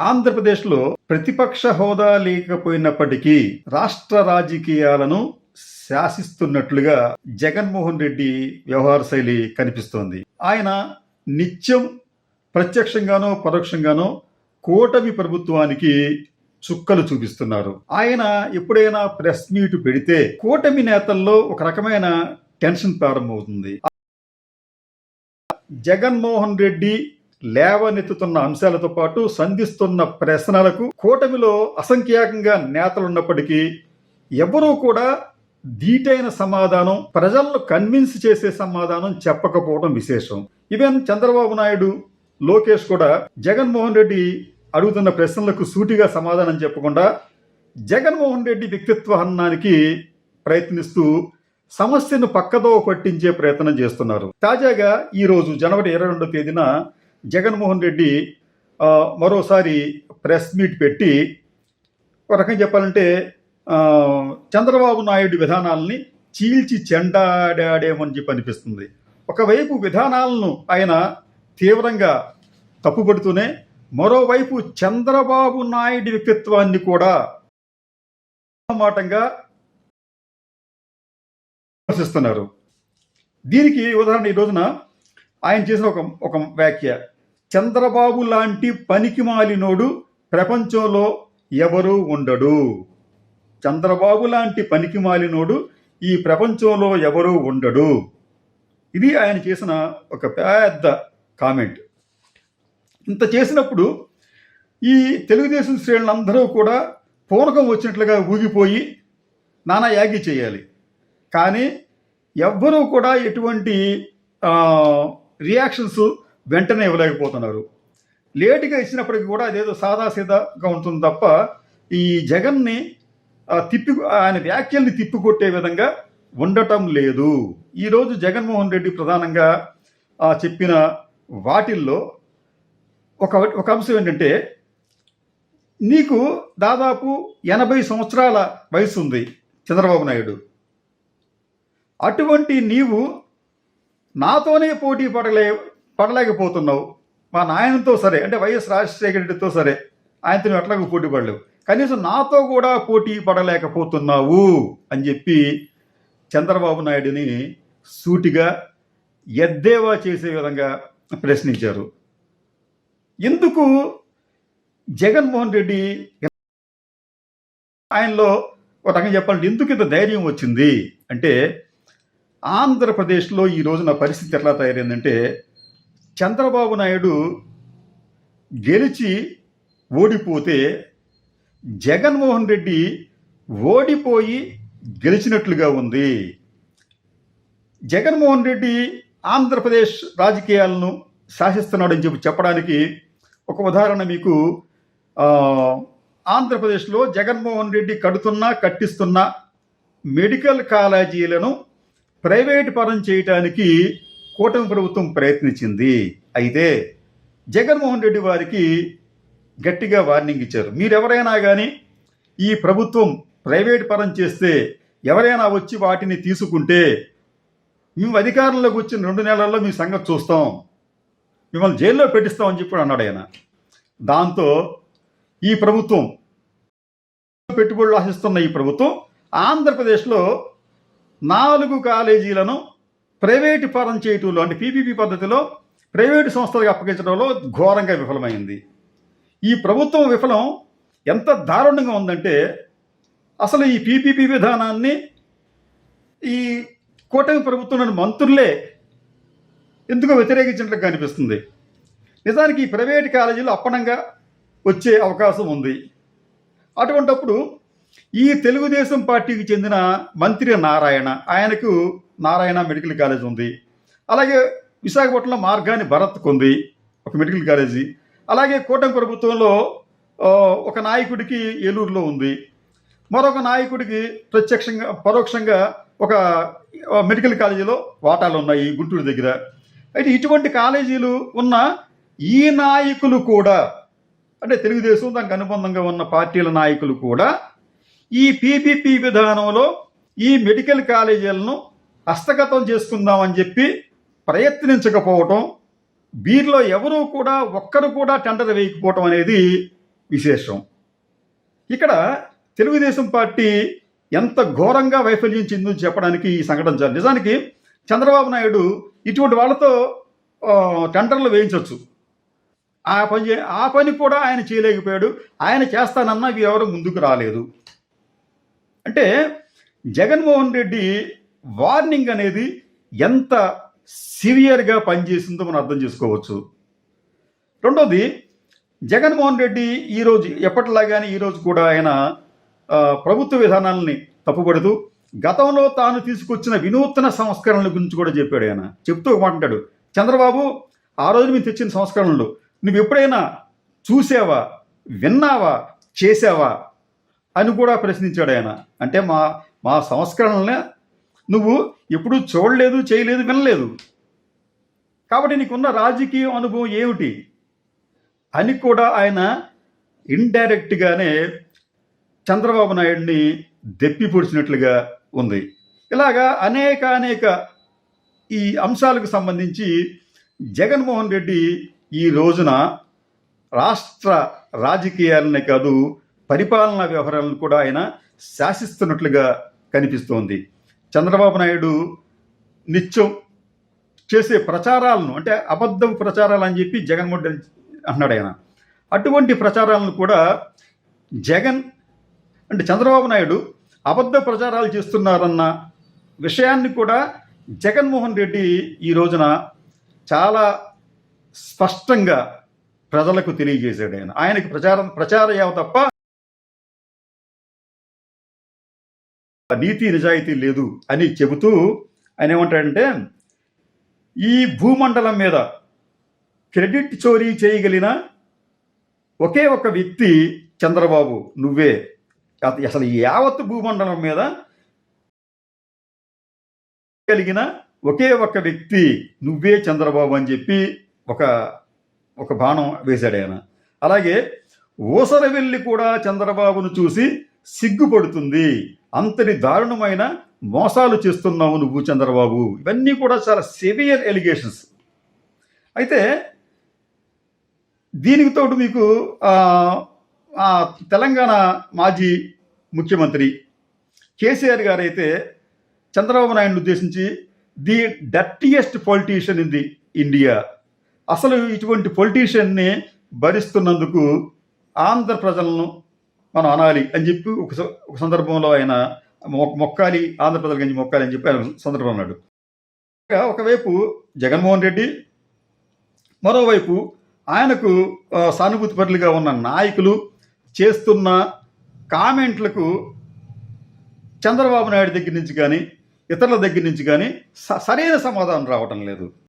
ఆంధ్రప్రదేశ్లో ప్రతిపక్ష హోదా లేకపోయినప్పటికీ రాష్ట్ర రాజకీయాలను శాసిస్తున్నట్లుగా జగన్మోహన్ రెడ్డి వ్యవహార శైలి కనిపిస్తోంది. ఆయన నిత్యం ప్రత్యక్షంగానో పరోక్షంగానో కూటమి ప్రభుత్వానికి చుక్కలు చూపిస్తున్నారు. ఆయన ఎప్పుడైనా ప్రెస్ మీట్ పెడితే కూటమి నేతల్లో ఒక రకమైన టెన్షన్ ప్రారంభమవుతుంది. జగన్మోహన్ రెడ్డి లేవనెత్తుతున్న అంశాలతో పాటు సంధిస్తున్న ప్రశ్నలకు కూటమిలో అసంఖ్యాకంగా నేతలున్నప్పటికీ ఎవరూ కూడా ధీటైన సమాధానం, ప్రజలను కన్విన్స్ చేసే సమాధానం చెప్పకపోవడం విశేషం. ఈవెన్ చంద్రబాబు నాయుడు, లోకేష్ కూడా జగన్మోహన్ రెడ్డి అడుగుతున్న ప్రశ్నలకు సూటిగా సమాధానం చెప్పకుండా జగన్మోహన్ రెడ్డి వ్యక్తిత్వ హననానికి ప్రయత్నిస్తూ సమస్యను పక్కదో పట్టించే ప్రయత్నం చేస్తున్నారు. తాజాగా ఈరోజు జనవరి 22వ తేదీన జగన్మోహన్ రెడ్డి మరోసారి ప్రెస్ మీట్ పెట్టి ఒక రకంగా చెప్పాలంటే చంద్రబాబు నాయుడు విధానాలని చీల్చి చెండాడాడేమని చెప్పి అనిపిస్తుంది. ఒకవైపు విధానాలను ఆయన తీవ్రంగా తప్పుపడుతూనే మరోవైపు చంద్రబాబు నాయుడు వ్యక్తిత్వాన్ని కూడా మాటంగా విమర్శిస్తున్నారు. దీనికి ఉదాహరణ ఈ రోజున ఆయన చేసిన ఒక వ్యాఖ్య, చంద్రబాబు లాంటి పనికిమాలినోడు ప్రపంచంలో ఎవరూ ఉండడు. చంద్రబాబు లాంటి పనికిమాలినోడు ఈ ప్రపంచంలో ఎవరూ ఉండడు. ఇది ఆయన చేసిన ఒక పెద్ద కామెంట్. ఇంత చేసినప్పుడు ఈ తెలుగుదేశం శ్రేణులందరూ కూడా పూనకం వచ్చినట్లుగా ఊగిపోయి నానా యాగి చేయాలి. కానీ ఎవ్వరూ కూడా ఎటువంటి రియాక్షన్స్ వెంటనే ఇవ్వలేకపోతున్నారు. లేటుగా ఇచ్చినప్పటికీ కూడా అదేదో సాదాసీదాగా ఉంటుంది తప్ప ఈ జగన్ని ఆయన వ్యాఖ్యల్ని తిప్పికొట్టే విధంగా ఉండటం లేదు. ఈరోజు జగన్మోహన్ రెడ్డి ప్రధానంగా చెప్పిన వాటిల్లో ఒక అంశం ఏంటంటే, నీకు దాదాపు 80 సంవత్సరాల వయసు ఉంది చంద్రబాబు నాయుడు. అటువంటి నీవు నాతోనే పోటీ పడలేకపోతున్నావు. మా నాయనతో సరే, అంటే వైఎస్ రాజశేఖర రెడ్డితో సరే, ఆయనతో ఎట్లాగో పోటీ పడలేవు, కనీసం నాతో కూడా పోటీ పడలేకపోతున్నావు అని చెప్పి చంద్రబాబు నాయుడిని సూటిగా ఎద్దేవా చేసే విధంగా ప్రశ్నించారు. ఎందుకు జగన్మోహన్ రెడ్డి ఆయనలో ఒక రకంగా చెప్పాలంటే ఎందుకు ఇంత ధైర్యం వచ్చింది అంటే, ఆంధ్రప్రదేశ్లో ఈ రోజున పరిస్థితి ఎట్లా తయారైందంటే, చంద్రబాబు నాయుడు గెలిచి ఓడిపోతే జగన్మోహన్ రెడ్డి ఓడిపోయి గెలిచినట్లుగా ఉంది. జగన్మోహన్ రెడ్డి ఆంధ్రప్రదేశ్ రాజకీయాలను శాసిస్తున్నాడని చెప్పడానికి ఒక ఉదాహరణ మీకు, ఆంధ్రప్రదేశ్లో జగన్మోహన్ రెడ్డి కట్టిస్తున్న మెడికల్ కాలేజీలను ప్రైవేటు పరం చేయడానికి కూటమి ప్రభుత్వం ప్రయత్నించింది. అయితే జగన్మోహన్ రెడ్డి వారికి గట్టిగా వార్నింగ్ ఇచ్చారు. మీరెవరైనా కానీ ఈ ప్రభుత్వం ప్రైవేటు పరం చేస్తే, ఎవరైనా వచ్చి వాటిని తీసుకుంటే మేము అధికారంలోకి వచ్చిన 2 నెలల్లో మీ సంగతి చూస్తాం, మిమ్మల్ని జైల్లో పెట్టిస్తామని చెప్పి అన్నాడు ఆయన. దాంతో ఈ ప్రభుత్వం, పెట్టుబడులు ఆశిస్తున్న ఈ ప్రభుత్వం ఆంధ్రప్రదేశ్లో 4 కాలేజీలను ప్రైవేటు పరం చేయటంలో, అంటే పీపీపీ పద్ధతిలో ప్రైవేటు సంస్థలకు అప్పగించడంలో ఘోరంగా విఫలమైంది. ఈ ప్రభుత్వం విఫలం ఎంత దారుణంగా ఉందంటే, అసలు ఈ పీపీపీ విధానాన్ని ఈ కూటమి ప్రభుత్వంలోని మంత్రులే ఎందుకో వ్యతిరేకించినట్లుగా కనిపిస్తుంది. నిజానికి ఈ ప్రైవేటు కాలేజీలు అప్పనంగా వచ్చే అవకాశం ఉంది. అటువంటప్పుడు ఈ తెలుగుదేశం పార్టీకి చెందిన మంత్రి నారాయణ, ఆయనకు నారాయణ మెడికల్ కాలేజ్ ఉంది. అలాగే విశాఖపట్నంలో మార్గాని భరత్కు ఉంది ఒక మెడికల్ కాలేజీ. అలాగే కూటమి ప్రభుత్వంలో ఒక నాయకుడికి ఏలూరులో ఉంది. మరొక నాయకుడికి ప్రత్యక్షంగా పరోక్షంగా ఒక మెడికల్ కాలేజీలో వాటాలు ఉన్నాయి గుంటూరు దగ్గర. అయితే ఇటువంటి కాలేజీలు ఉన్న ఈ నాయకులు కూడా, అంటే తెలుగుదేశం దానికి అనుబంధంగా ఉన్న పార్టీల నాయకులు కూడా ఈ పీపీపీ విధానంలో ఈ మెడికల్ కాలేజీలను హస్తగతం చేసుకుందామని చెప్పి ప్రయత్నించకపోవటం, వీరిలో ఎవరూ కూడా ఒక్కరు కూడా టెండర్ వేయకపోవటం అనేది విశేషం. ఇక్కడ తెలుగుదేశం పార్టీ ఎంత ఘోరంగా వైఫల్యం చెందిందో చెప్పడానికి ఈ సంఘటన చాలు. నిజానికి చంద్రబాబు నాయుడు ఇటువంటి వాళ్ళతో టెండర్లు వేయించవచ్చు. ఆ పని కూడా ఆయన చేయలేకపోయాడు. ఆయన చేస్తానన్నా ఎవరు ముందుకు రాలేదు. అంటే జగన్మోహన్ రెడ్డి వార్నింగ్ అనేది ఎంత సివియర్గా పనిచేసిందో మనం అర్థం చేసుకోవచ్చు. రెండోది, జగన్మోహన్ రెడ్డి ఈరోజు ఎప్పటిలాగానే ఈరోజు కూడా ఆయన ప్రభుత్వ విధానాలని తప్పుపడుతూ గతంలో తాను తీసుకొచ్చిన వినూత్న సంస్కరణల గురించి కూడా చెప్పాడు. ఆయన చెప్తూ మాట్లాడాడు, చంద్రబాబు ఆ రోజు మేము తెచ్చిన సంస్కరణలు నువ్వు ఎప్పుడైనా చూసావా, విన్నావా, చేసావా అని కూడా ప్రశ్నించాడు ఆయన. అంటే మా సంస్కరణలనే నువ్వు ఎప్పుడూ చూడలేదు, చేయలేదు, వినలేదు, కాబట్టి నీకున్న రాజకీయ అనుభవం ఏమిటి అని కూడా ఆయన ఇండైరెక్ట్గానే చంద్రబాబు నాయుడిని దెప్పి పొడిచినట్లుగా ఉంది. ఇలాగా అనేక ఈ అంశాలకు సంబంధించి జగన్మోహన్ రెడ్డి ఈ రోజున రాష్ట్ర రాజకీయాలనే కాదు పరిపాలనా వ్యవహారాలను కూడా ఆయన శాసిస్తున్నట్లుగా కనిపిస్తోంది. చంద్రబాబు నాయుడు నిత్యం చేసే ప్రచారాలను, అంటే అబద్ధపు ప్రచారాలు అని చెప్పి జగన్మోహన్ రెడ్డి అన్నాడు ఆయన. అటువంటి ప్రచారాలను కూడా చంద్రబాబు నాయుడు అబద్ధ ప్రచారాలు చేస్తున్నారన్న విషయాన్ని కూడా జగన్మోహన్ రెడ్డి ఈ రోజున చాలా స్పష్టంగా ప్రజలకు తెలియజేశాడు. ఆయనకి ప్రచార యావ తప్ప నీతి నిజాయితీ లేదు అని చెబుతూ ఆయన ఏమంటాడంటే, ఈ భూమండలం మీద క్రెడిట్ చోరీ చేయగలిగిన ఒకే ఒక వ్యక్తి చంద్రబాబు నువ్వే. అసలు యావత్ భూమండలం మీద కలిగిన ఒకే ఒక వ్యక్తి నువ్వే చంద్రబాబు అని చెప్పి ఒక బాణం వేశాడు ఆయన. అలాగే ఊసరవెల్లి కూడా చంద్రబాబును చూసి సిగ్గుపడుతుంది, అంతటి దారుణమైన మోసాలు చేస్తున్నావు నువ్వు చంద్రబాబు. ఇవన్నీ కూడా చాలా సివియర్ ఎలిగేషన్స్. అయితే దీనికి తోడు మీకు తెలంగాణ మాజీ ముఖ్యమంత్రి కేసీఆర్ గారు అయితే చంద్రబాబు నాయుడుని ఉద్దేశించి the dirtiest politician in the India, అసలు ఇటువంటి పొలిటీషియన్ని భరిస్తున్నందుకు ఆంధ్ర ప్రజలను మనం అనాలి అని చెప్పి ఒక సందర్భంలో ఆయన మొక్కాలి, ఆంధ్ర ప్రజల గురించి మొక్కాలి అని చెప్పి ఆయన సందర్భం అన్నాడు. ఒకవైపు జగన్మోహన్ రెడ్డి, మరోవైపు ఆయనకు సానుభూతి పరులుగా ఉన్న నాయకులు చేస్తున్న కామెంట్లకు చంద్రబాబు నాయుడు దగ్గర నుంచి కానీ ఇతరుల దగ్గర నుంచి కానీ సరైన సమాధానం రావటం లేదు.